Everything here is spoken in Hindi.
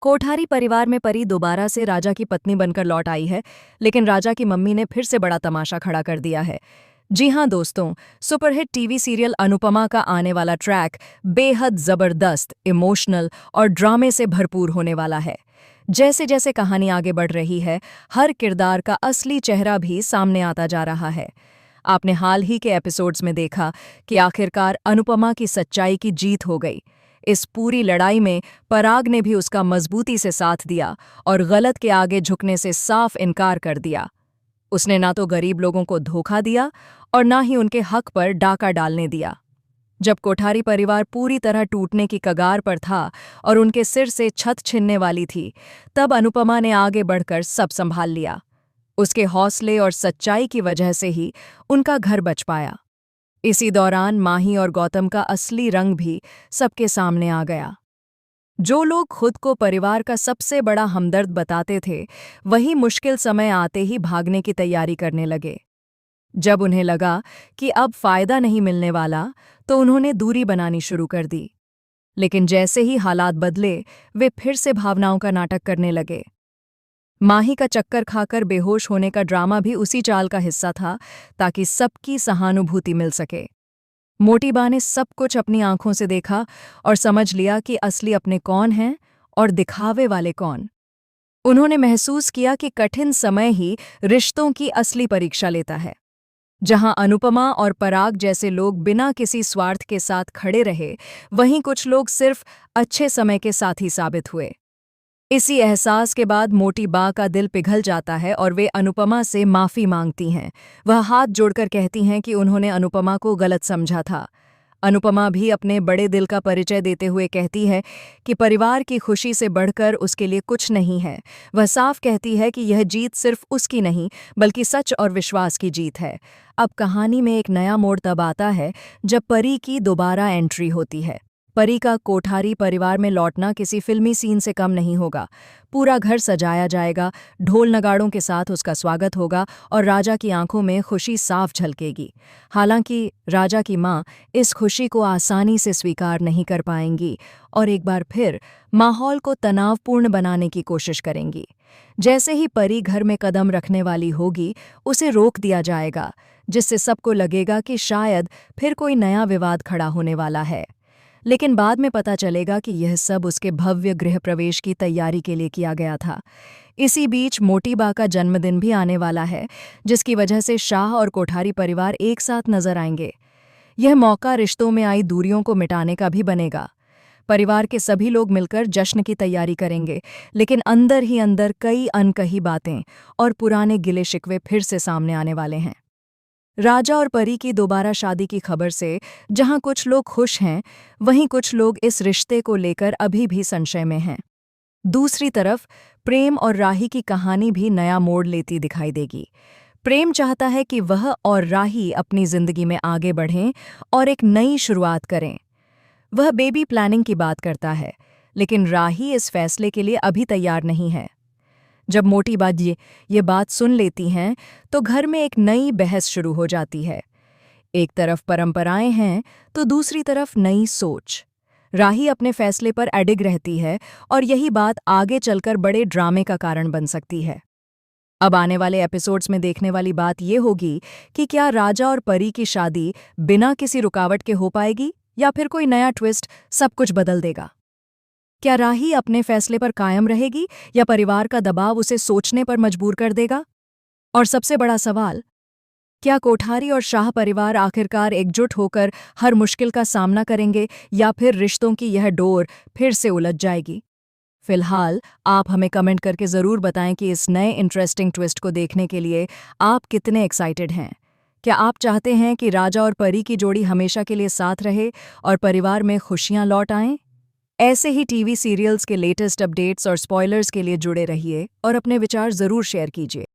कोठारी परिवार में परी दोबारा से राजा की पत्नी बनकर लौट आई है, लेकिन राजा की मम्मी ने फिर से बड़ा तमाशा खड़ा कर दिया है। जी हाँ दोस्तों, सुपरहिट टीवी सीरियल अनुपमा का आने वाला ट्रैक बेहद जबरदस्त, इमोशनल और ड्रामे से भरपूर होने वाला है। जैसे जैसे कहानी आगे बढ़ रही है, हर किरदार का असली चेहरा भी सामने आता जा रहा है। आपने हाल ही के एपिसोड्स में देखा कि आखिरकार अनुपमा की सच्चाई की जीत हो गई। इस पूरी लड़ाई में पराग ने भी उसका मजबूती से साथ दिया और गलत के आगे झुकने से साफ इनकार कर दिया। उसने ना तो गरीब लोगों को धोखा दिया और ना ही उनके हक पर डाका डालने दिया। जब कोठारी परिवार पूरी तरह टूटने की कगार पर था और उनके सिर से छत छिनने वाली थी, तब अनुपमा ने आगे बढ़कर सब संभाल लिया। उसके हौसले और सच्चाई की वजह से ही उनका घर बच पाया। इसी दौरान माही और गौतम का असली रंग भी सबके सामने आ गया। जो लोग खुद को परिवार का सबसे बड़ा हमदर्द बताते थे, वही मुश्किल समय आते ही भागने की तैयारी करने लगे। जब उन्हें लगा कि अब फायदा नहीं मिलने वाला, तो उन्होंने दूरी बनानी शुरू कर दी। लेकिन जैसे ही हालात बदले, वे फिर से भावनाओं का नाटक करने लगे। माही का चक्कर खाकर बेहोश होने का ड्रामा भी उसी चाल का हिस्सा था, ताकि सबकी सहानुभूति मिल सके। मोटी बा ने सब कुछ अपनी आंखों से देखा और समझ लिया कि असली अपने कौन हैं और दिखावे वाले कौन। उन्होंने महसूस किया कि कठिन समय ही रिश्तों की असली परीक्षा लेता है। जहां अनुपमा और पराग जैसे लोग बिना किसी स्वार्थ के साथ खड़े रहे, वहीं कुछ लोग सिर्फ अच्छे समय के साथी साबित हुए। इसी एहसास के बाद मोटी बा का दिल पिघल जाता है और वे अनुपमा से माफ़ी मांगती हैं। वह हाथ जोड़कर कहती हैं कि उन्होंने अनुपमा को गलत समझा था। अनुपमा भी अपने बड़े दिल का परिचय देते हुए कहती है कि परिवार की खुशी से बढ़कर उसके लिए कुछ नहीं है। वह साफ कहती है कि यह जीत सिर्फ उसकी नहीं, बल्कि सच और विश्वास की जीत है। अब कहानी में एक नया मोड़ तब आता है जब परी की दोबारा एंट्री होती है। परी का कोठारी परिवार में लौटना किसी फिल्मी सीन से कम नहीं होगा। पूरा घर सजाया जाएगा, ढोल नगाड़ों के साथ उसका स्वागत होगा और राजा की आंखों में खुशी साफ झलकेगी। हालांकि राजा की मां इस खुशी को आसानी से स्वीकार नहीं कर पाएंगी और एक बार फिर माहौल को तनावपूर्ण बनाने की कोशिश करेंगी। जैसे ही परी घर में कदम रखने वाली होगी, उसे रोक दिया जाएगा, जिससे सबको लगेगा कि शायद फिर कोई नया विवाद खड़ा होने वाला है। लेकिन बाद में पता चलेगा कि यह सब उसके भव्य गृह प्रवेश की तैयारी के लिए किया गया था। इसी बीच मोटी बा का जन्मदिन भी आने वाला है, जिसकी वजह से शाह और कोठारी परिवार एक साथ नजर आएंगे। यह मौका रिश्तों में आई दूरियों को मिटाने का भी बनेगा। परिवार के सभी लोग मिलकर जश्न की तैयारी करेंगे, लेकिन अंदर ही अंदर कई अनकही बातें और पुराने गिले शिकवे फिर से सामने आने वाले हैं। राजा और परी की दोबारा शादी की खबर से जहां कुछ लोग खुश हैं, वहीं कुछ लोग इस रिश्ते को लेकर अभी भी संशय में हैं। दूसरी तरफ प्रेम और राही की कहानी भी नया मोड़ लेती दिखाई देगी। प्रेम चाहता है कि वह और राही अपनी जिंदगी में आगे बढ़ें और एक नई शुरुआत करें। वह बेबी प्लानिंग की बात करता है, लेकिन राही इस फैसले के लिए अभी तैयार नहीं है। जब मोटी बा ये बात सुन लेती हैं, तो घर में एक नई बहस शुरू हो जाती है। एक तरफ परंपराएं हैं, तो दूसरी तरफ नई सोच। राही अपने फैसले पर अडिग रहती है और यही बात आगे चलकर बड़े ड्रामे का कारण बन सकती है। अब आने वाले एपिसोड्स में देखने वाली बात ये होगी कि क्या राजा और परी की शादी बिना किसी रुकावट के हो पाएगी, या फिर कोई नया ट्विस्ट सब कुछ बदल देगा। क्या राही अपने फैसले पर कायम रहेगी, या परिवार का दबाव उसे सोचने पर मजबूर कर देगा? और सबसे बड़ा सवाल, क्या कोठारी और शाह परिवार आखिरकार एकजुट होकर हर मुश्किल का सामना करेंगे, या फिर रिश्तों की यह डोर फिर से उलझ जाएगी? फिलहाल आप हमें कमेंट करके ज़रूर बताएं कि इस नए इंटरेस्टिंग ट्विस्ट को देखने के लिए आप कितने एक्साइटेड हैं। क्या आप चाहते हैं कि राजा और परी की जोड़ी हमेशा के लिए साथ रहे और परिवार में खुशियां लौट आएं? ऐसे ही टीवी सीरियल्स के लेटेस्ट अपडेट्स और स्पॉयलर्स के लिए जुड़े रहिए और अपने विचार ज़रूर शेयर कीजिए।